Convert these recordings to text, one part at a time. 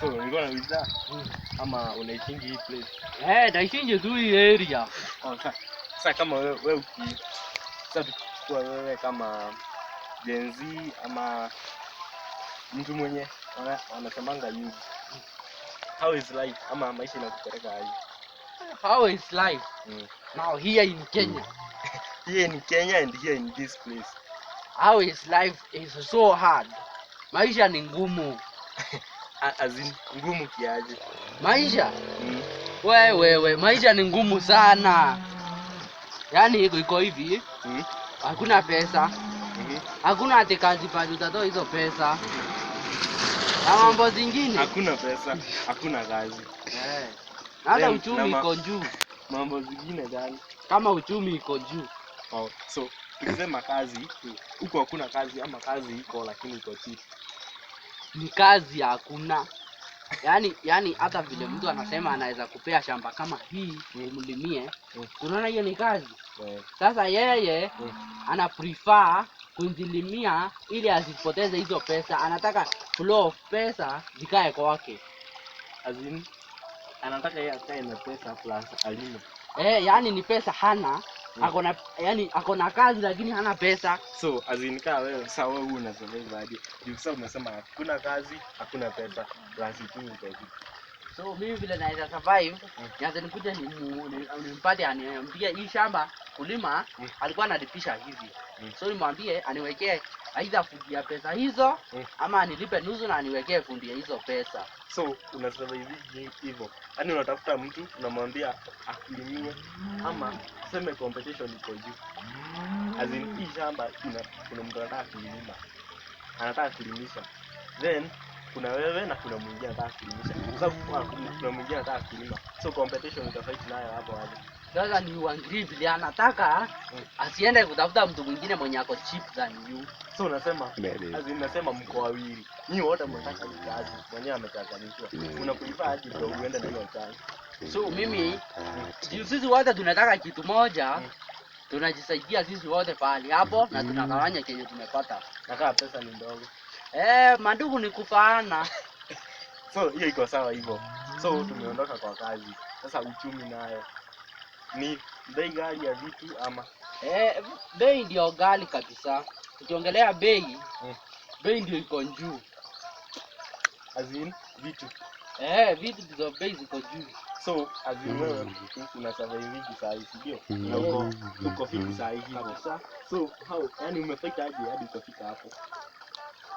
So nilikuwa nauliza ama unaichingi hii place? Naichingi tu hii area. Sasa kama wewe sasa tukichukua wewe kama Gen Z ama mtu mwenye wanasemanga youth. How is life? Ama maisha inakupeleka aje? How is life? Now here in Kenya. Here in Kenya and here in this place. How is life is so hard. Maisha ni ngumu. Azin ngumu kiaje? Maisha? Wewe, maisha ni ngumu sana. Yaani iko hivi, hakuna pesa. Hakuna ati kazi bado utatoa hizo pesa. Na mambo zingine. Hakuna pesa, hakuna kazi. Hata uchumi iko juu. Mambo zingine gani? Kama uchumi iko juu. So tukisema kazi, huko hakuna kazi ama kazi iko lakini iko cheap. Ni kazi hakuna. Yaani hata vile mtu anasema anaweza kupea shamba kama hii umlimie, unaona hiyo ni kazi. Sasa yeye ana prefer kujilimia ili asipoteze hizo pesa. Anataka flow of pesa zikae kwake. Azin anataka yeye akae na pesa plus alime. Yaani ni pesa hana. Akona kazi lakini hana pesa. So azin kaa wewe sasa wewe una survive aje? Juu sasa unasema hakuna kazi, hakuna pesa, plus uchumi uko juu. So mimi vile naweza survive, nianze nikuja nimpate aniambie hii shamba kulima alikuwa analipisha hivi. So nimwambie aniwekee aidha fundi ya pesa hizo ama anilipe nusu na aniwekee fundi ya hizo pesa. So una survive hivyo. Yaani unatafuta mtu unamwambia akulimie ama sema competition iko juu. Azin hii shamba kuna mtu anataka kulima. Anataka kulimisha. Then kuna wewe na kuna mwingine anataka kulimisha. Sasa kuna mwingine anataka kulima. So competition utafight nayo hapo hapo. Sasa ni uangalie vile anataka asiende kutafuta mtu mwingine mwenye ako cheap than you. So unasema unasema mko wawili. Nyinyi wote mnataka hii kazi. Mwenyewe amechanganyikiwa. Unakulipa aje ndio uende na hiyo kazi. So mimi sisi wote tunataka kitu moja. Tunajisaidia sisi wote pale hapo na tunagawanya kenye tumepata. Na kama pesa ni ndogo. Mandugu ni kufaana. So hiyo iko sawa hivyo. So tumeondoka kwa kazi. Sasa uchumi nayo ni bei ghali ya vitu ama bei ndio ghali kabisa. Tukiongelea bei, bei ndio iko juu. Azin vitu. Vitu ndio bei ziko juu. So azin wewe una survive hivi saa hii ndio? Na uko fiti saa hii kabisa. So how yani umefika aje hadi ukafika hapo?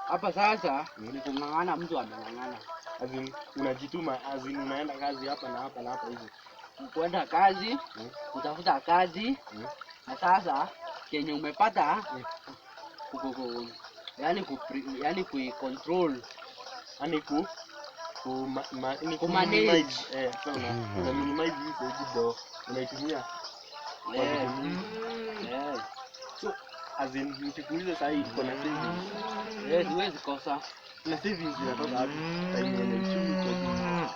Hapa sasa ni kung'ang'ana, mtu anang'ang'ana. Azin unajituma, azin unaenda kazi hapa na hapa na hapa hivi. Kwenda kazi, kutafuta kazi. Na sasa kenye umepata yani kuicontrol, yani kumanage. So una minimize hizo kidogo unaitumia. So azin nikikuuliza sasa hii iko na savings. Huwezi kosa. Na savings zinatoka wapi? Time yenye uchumi kwa juu.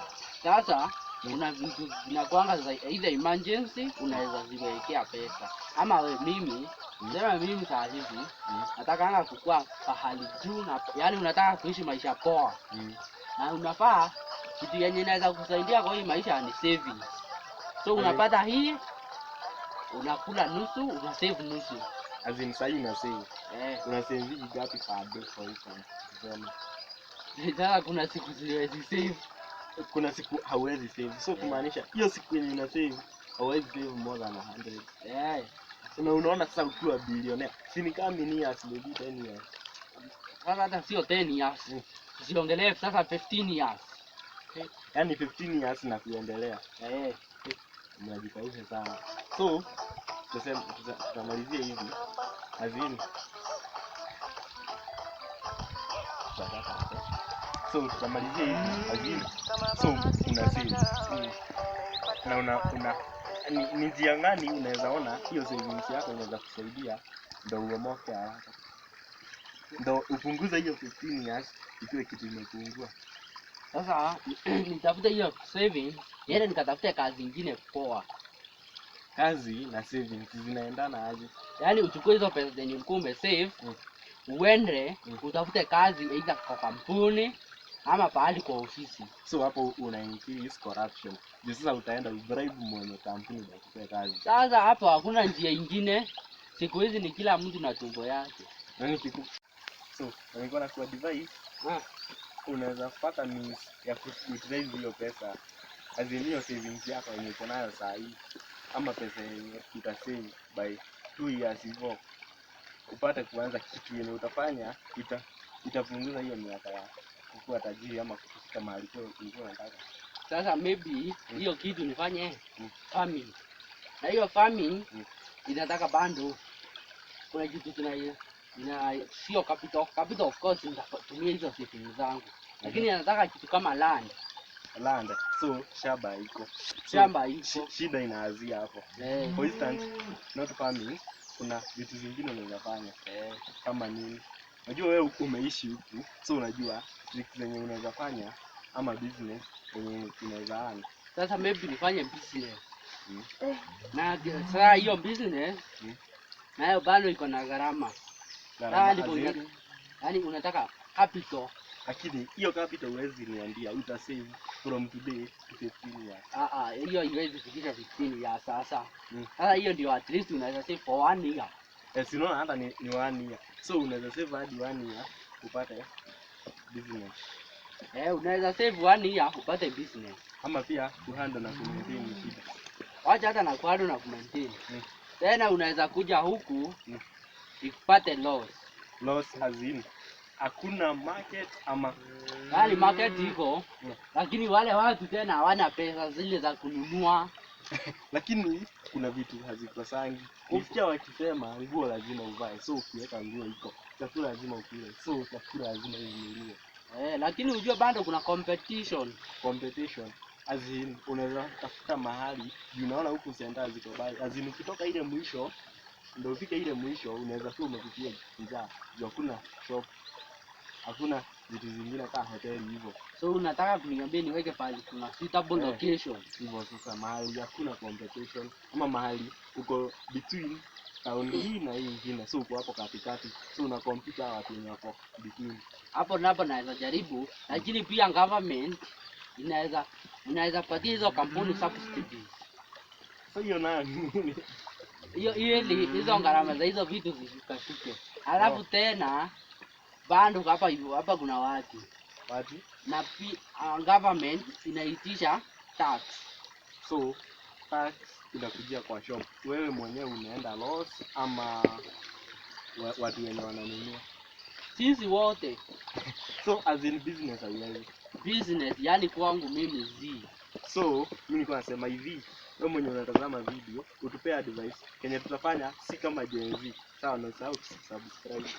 Sasa una vitu zinakuanga za either emergency unaweza ziwekea pesa. Ama mimi saa hizi nataka kukua pahali juu na yani unataka kuishi maisha poa. Na unafaa kitu yenye inaweza kusaidia kwa hii maisha ni savings. So unapata hii unakula nusu, una save nusu. Azin sasa una save. Una save ngapi per day for instance? Sasa kuna siku siwezi save. Kuna siku hauwezi save. So kumaanisha hiyo siku yenye una save hauwezi save more than 100. Unaona sasa ukiwa billionaire. Si ni kama ni years maybe 10 years. Sasa hata sio 10 years. Usiongelee sasa 15 years. Yaani 15 years na kuendelea. Mnajikausha sana. So tutamalizia hivi. Azin so tutamalizia hivi azin. So una save. Na ni njia gani unaweza ona hiyo savings yako inaweza kusaidia ndio uomoke haraka? Ndio upunguze hiyo 15 years ikiwa kitu imepungua. Sasa nitafuta hiyo savings, niende nikatafuta kazi nyingine poa. Kazi na savings zinaendana aje? Yaani uchukue hizo pesa zenye ulikuwa umesave, uende utafute kazi aidha kwa kampuni ama pahali kwa ofisi. So hapo una increase corruption. Sasa utaenda ubribe mwenye kampuni ndio akupe kazi. Sasa hapo hakuna njia ingine. Siku hizi ni kila mtu na tumbo yake. Nani kiku? So, nilikuwa na advice, unaweza pata means ya kuutilize hiyo pesa. Azimio savings yako yenye uko nayo saa hii ama pesa yenye utasave by 2 years hivyo. Upate kuanza kitu yenye utafanya itapunguza hiyo miaka ya kuwa tajiri ama kufika mahali ulikuwa unataka. Sasa maybe hiyo kitu nifanye farming. Na hiyo farming inataka bando. Kuna kitu sio capital of course nitatumia hizo savings zangu. Lakini anataka kitu kama land. So shamba iko. Shida inaanzia hapo. For instance, not farming, kuna vitu zingine unaweza fanya. Kama nini? Unajua wewe umeishi huku, so unajua tricks zenye unaweza fanya ama business yenye unaweza anza. Sasa maybe nifanye business. Na sasa hiyo business nayo bado iko na gharama. Yaani unataka capital. Lakini hiyo capital huwezi niambia uta save from today to 15 years. Hiyo haiwezi kufikisha 15 years sasa. Sasa hiyo ndio at least unaweza save for 1 year. Unaona hata ni 1 year. So unaweza save hadi 1 year upate business. Unaweza save 1 year upate business. Ama pia kuhandle na kumaintain shida. Wacha hata na kuhandle na kumaintain. Tena unaweza kuja huku upate loss as in hakuna market ama yaani market iko lakini wale watu tena hawana pesa zile za kununua. Lakini kuna vitu hazikosangi. Ukifikia wakisema nguo lazima uvae, so ukiweka nguo iko. Chakula lazima ukule, so chakula lazima ununulie. Lakini unajua bado kuna competition as in unaweza tafuta mahali unaona huku center ziko bali as in ukitoka ile mwisho ndio ufike ile mwisho unaweza tu umepitia njaa. Hakuna shop, hakuna vitu zingine kama hoteli hivyo. So unataka kuniambia niweke pale kuna suitable location hivyo. Sasa mahali hakuna competition ama mahali uko between town hii na hii nyingine, so uko hapo katikati, so una compete watu wenye wako between hapo. Napo naweza jaribu, lakini pia government inaweza patia hizo kampuni subsidies. So hiyo nayo ili hizo gharama za hizo vitu zikashuke. Alafu tena bando hapa kuna watu na government inaitisha tax. So tax inakujia kwa shop, wewe mwenyewe unaenda loss ama watu wenye wananunua? Sisi wote. So as in business yani kwangu mimi So mimi nilikuwa nasema hivi, wewe mwenye unatazama video utupe advice kenye tutafanya si kama Gen Z. Sawa, na usahau kusubscribe.